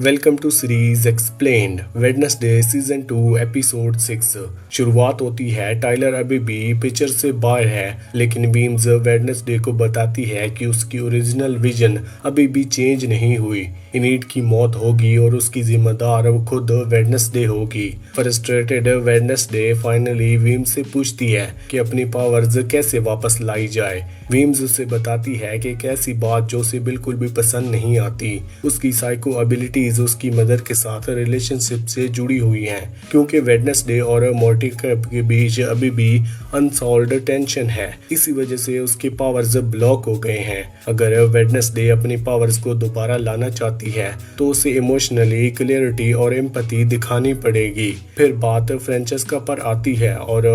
Welcome to series explained Wednesday season 2 episode 6। शुरुआत होती है, टाइलर अभी भी पिक्चर से बाहर है, लेकिन वीम्स वेडनेसडे को बताती है कि उसकी ओरिजिनल विजन अभी भी चेंज नहीं हुई। इनीड की मौत होगी और उसकी जिम्मेदार खुद वेडनेसडे होगी। फ्रस्ट्रेटेड वेडनेसडे फाइनली वीम्स से पूछती है कि अपनी पावर्स कैसे वापस लाई जाए। वीम्स उसे बताती है कि एक ऐसी बात जो उसे बिल्कुल भी पसंद नहीं आती, उसकी साइको एबिलिटीज उसकी मदर के साथ रिलेशनशिप से जुड़ी हुई हैं, क्योंकि वेडनेसडे और मॉर्टी के बीच अभी भी अनसॉल्व्ड टेंशन है। इसी वजह से उसके पावर्स ब्लॉक हो गए हैं। अगर वेडनेसडे अपनी पावर्स को दोबारा लाना चाहती है तो उसे इमोशनली क्लियरिटी और एम्पैथी दिखानी पड़ेगी। फिर बात फ्रेंचेस्का पर आती है और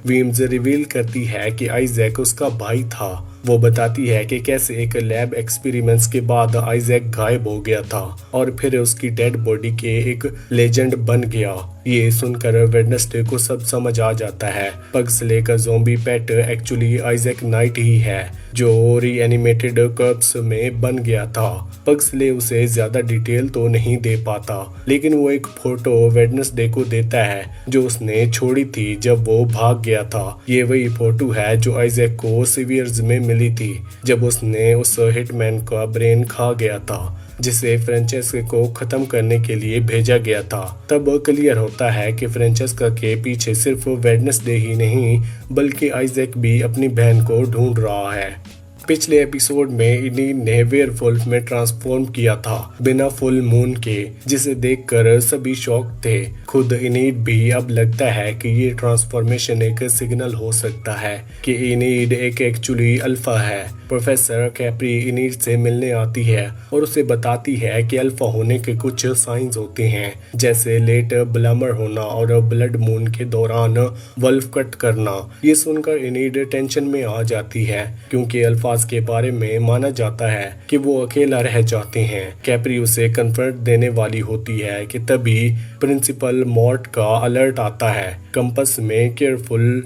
वीम्स रिवील करती है कि आइजैक उसका भाई था। वो बताती है कि कैसे एक लैब एक्सपेरिमेंट्स के बाद आइजैक गायब हो गया था और फिर उसकी डेड बॉडी के एक लेजेंड बन गया। ये सुनकर वेडनेसडे को सब समझ आ जाता है। पग्सले का ज़ॉम्बी पेट एक्चुअली आइजैक नाइट ही है, जो रीएनिमेटेड कर्प्स में बन गया था। पग्सले उसे ज्यादा डिटेल तो नहीं दे पाता, लेकिन वो एक फोटो वेडनेसडे को देता है जो उसने छोड़ी थी जब वो भाग गया था। ये वही फोटो है जो आइजैक को सीवियर्स में मिली थी जब उसने उस हिटमैन का ब्रेन खा गया था, जिसे फ्रेंचेस्का को खत्म करने के लिए भेजा गया था। तब क्लियर होता है कि फ्रेंचेस्का के पीछे सिर्फ वेडनेसडे ही नहीं बल्कि आइजैक भी अपनी बहन को ढूंढ रहा है। पिछले एपिसोड में इनीड ने वेयरवुल्फ में ट्रांसफॉर्म किया था बिना फुल मून के, जिसे देखकर सभी शॉक थे। खुद इनीड भी अब लगता है कि ये ट्रांसफॉर्मेशन एक सिग्नल हो सकता है कि इनीड एक एक्चुअली अल्फा है। प्रोफेसर कैप्री इनीड से मिलने आती है और उसे बताती है कि अल्फा होने के कुछ साइंस होते हैं, जैसे लेट ब्लमर होना और ब्लड मून के दौरान वल्फ कट करना। ये सुनकर इनीड टेंशन में आ जाती है, क्योंकि अल्फाज के बारे में माना जाता है कि वो अकेला रह जाते हैं। कैप्री उसे कंफर्ट देने वाली होती है कि तभी प्रिंसिपल मॉर्ट का अलर्ट आता है। कंपस में केयरफुल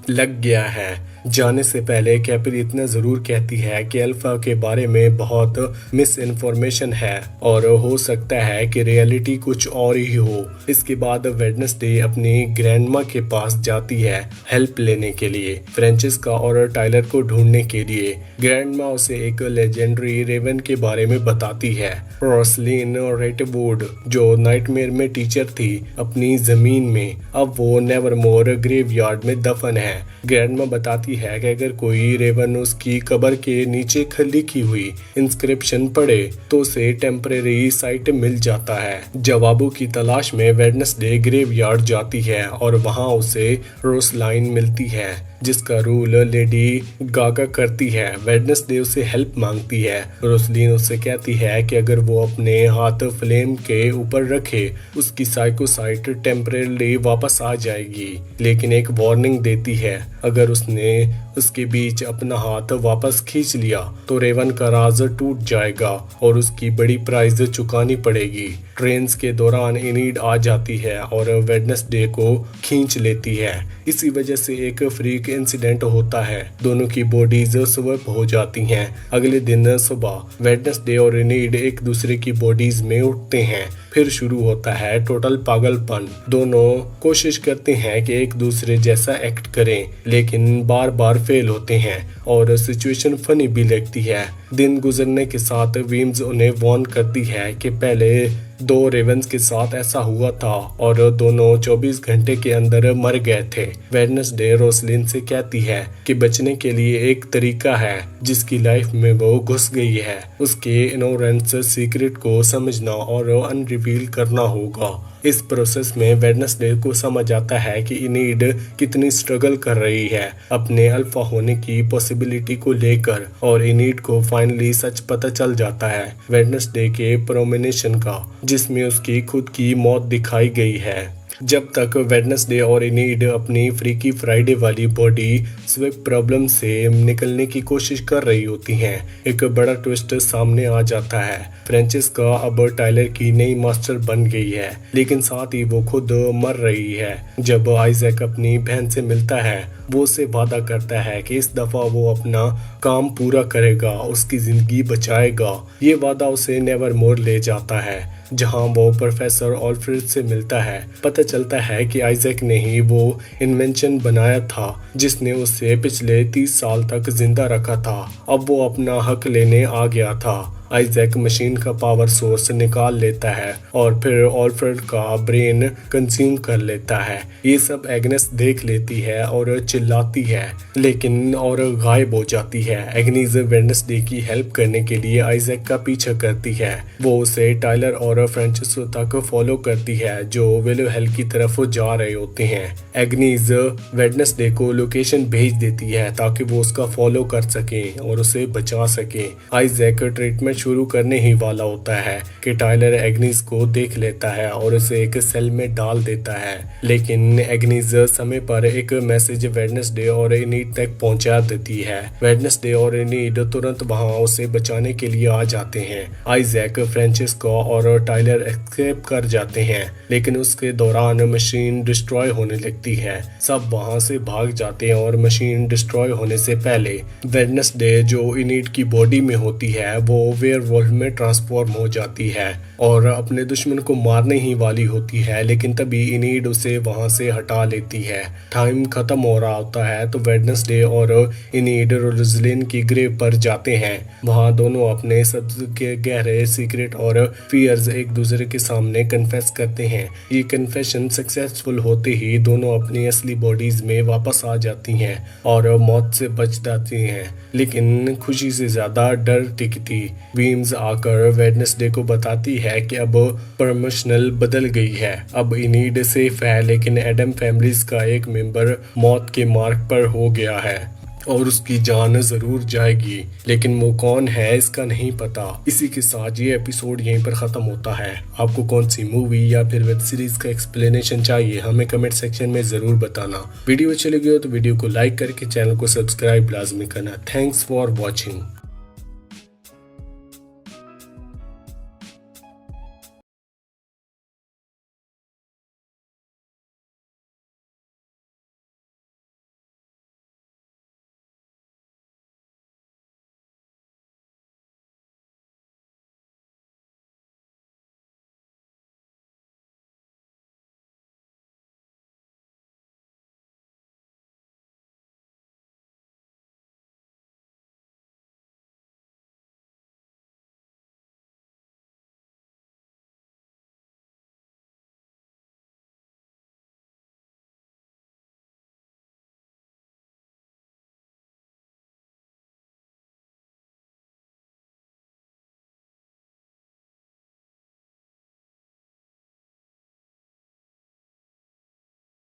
लग गया है। जाने से पहले कैप्री इतना जरूर कहती है कि अल्फा के बारे में बहुत मिस इन्फॉर्मेशन है और हो सकता है कि रियलिटी कुछ और ही हो। इसके बाद वेडनेसडे अपनी ग्रैंडमा के पास जाती है हेल्प लेने के लिए, फ्रेंचेस्का और टाइलर को ढूंढने के लिए। ग्रैंडमा उसे एक लेजेंडरी रेवन के बारे में बताती है, रोसलिन रेटवुड, जो नाइटमेयर में टीचर थी अपनी जमीन में। अब वो नेवरमोर ग्रेवयार्ड में दफन है। ग्रैंडमा बताती है कि अगर कोई रेवन उसकी कब्र के नीचे लिखी हुई इंस्क्रिप्शन पढ़े तो उसे टेम्परेरी साइट मिल जाता है। जवाबों की तलाश में वेडनेसडे ग्रेवयार्ड जाती है और वहां उसे रोसलाइन मिलती है, जिसका रूल लेडी गागा करती है। वेडनेसडे उसे हेल्प मांगती है। रोसलिन उससे कहती है कि अगर वो अपने हाथ फ्लेम के ऊपर रखे उसकी साइकोसाइट टेम्परेरी वापस आ जाएगी, लेकिन एक वार्निंग देती है, अगर उसने उसके बीच अपना हाथ वापस खींच लिया तो रेवन का राज टूट जाएगा और उसकी बड़ी प्राइस चुकानी पड़ेगी। ट्रेन्स के दौरान इनीड आ जाती है और वेडनेसडे को खींच लेती है। इसी वजह से एक फ्रीक इंसिडेंट होता है, दोनों की बॉडीज स्वैप हो जाती हैं। अगले दिन सुबह वेडनेसडे और इनीड एक दूसरे की बॉडीज में उठते हैं। फिर शुरू होता है टोटल पागलपन। दोनों कोशिश करते हैं कि एक दूसरे जैसा एक्ट करें, लेकिन बार बार फेल होते हैं और सिचुएशन फनी भी लगती है। दिन गुजरने के साथ वीम्स उन्हें वार्न करती है कि पहले 2 रेवंस के साथ ऐसा हुआ था और दोनों 24 घंटे के अंदर मर गए थे। वेडनेसडे रोसलिन से कहती है कि बचने के लिए एक तरीका है जिसकी लाइफ में वो घुस गई है, उसके इनोरेंस सीक्रेट को समझना और अनरिवील करना होगा। इस प्रोसेस में वेडनेसडे को समझ आता है कि इनीड कितनी स्ट्रगल कर रही है अपने अल्फा होने की पॉसिबिलिटी को लेकर, और इनीड को फाइनली सच पता चल जाता है वेडनेसडे के प्रोमिनेशन का, जिसमें उसकी खुद की मौत दिखाई गई है। जब तक वेडनेसडे और इनीड अपनी फ्रीकी फ्राइडे वाली बॉडी स्विप प्रॉब्लम से निकलने की कोशिश कर रही होती हैं, एक बड़ा ट्विस्ट सामने आ जाता है। फ्रेंचेस्का अब टाइलर की नई मास्टर बन गई है, लेकिन साथ ही वो खुद मर रही है। जब आइजैक अपनी बहन से मिलता है, वो उसे वादा करता है कि इस दफा वो अपना काम पूरा करेगा, उसकी जिंदगी बचाएगा। ये वादा उसे नेवरमोर ले जाता है। जहां वो प्रोफेसर ऑल्फ्रेड से मिलता है। पता चलता है कि आइजैक ने ही वो इन्वेंशन बनाया था जिसने उसे पिछले 30 साल तक जिंदा रखा था। अब वो अपना हक लेने आ गया था। आइजैक मशीन का पावर सोर्स निकाल लेता है और फिर ऑल्फ्रेड का ब्रेन कंज्यूम कर लेता है। ये सब एग्नेस देख लेती है और चिल्लाती है लेकिन और गायब हो जाती है। एग्नीज वेडनेसडे की हेल्प करने के लिए आइजैक का पीछा करती है। वो उसे टाइलर और फ्रांसिस तक फॉलो करती है जो विलो हिल की तरफ जा रहे होते हैं। एग्नीज वेडनेसडे को लोकेशन भेज देती है ताकि वो उसका फॉलो कर सके और उसे बचा सके। आइजैक ट्रीटमेंट शुरू करने ही वाला होता है कि टाइलर एग्नीज को देख लेता है और उसे एक सेल में डाल देता है, लेकिन एग्नीज समय पर एक मैसेज वेडनेसडे और इनीड तक पहुंचा देती है। वेडनेसडे और इनीड तुरंत वहां उसे बचाने के लिए आ जाते हैं। आइजैक, फ्रांसिस्को और टाइलर एस्केप कर जाते हैं लेकिन उसके दौरान मशीन डिस्ट्रॉय होने लगती है। सब वहां से भाग जाते हैं और मशीन डिस्ट्रॉय होने से पहले वेडनेसडे जो इनीड की बॉडी में होती है वो वेयरवुल्फ में ट्रांसफॉर्म हो जाती है और अपने दुश्मन को मारने ही वाली होती है, लेकिन तभी इनीड उसे वहां से हटा लेती है। टाइम खत्म हो रहा होता है तो वेडनेसडे और इनीड रोजलिन की ग्रेव पर जाते हैं। वहां दोनों अपने सबके गहरे सीक्रेट और फियर्स एक दूसरे के सामने कन्फेस करते हैं। ये कन्फेशन सक्सेसफुल होते ही दोनों अपनी असली बॉडीज में वापस आ जाती हैं और मौत से बच जाती हैं, लेकिन खुशी से ज्यादा डर टिकती। वीम्स आकर वेडनेसडे को बताती है कि अब प्रमोशनल बदल गई है। अब इनीड सेफ है लेकिन एडम फैमिलीज का एक मेंबर मौत के मार्ग पर हो गया है और उसकी जान जरूर जाएगी, लेकिन वो कौन है इसका नहीं पता। इसी के साथ ये एपिसोड यहीं पर खत्म होता है। आपको कौन सी मूवी या फिर वेब सीरीज का एक्सप्लेनेशन चाहिए हमें कमेंट सेक्शन में जरूर बताना। वीडियो अच्छी लगी हो तो वीडियो को लाइक करके चैनल को सब्सक्राइब लाजमी करना। Thanks for watching.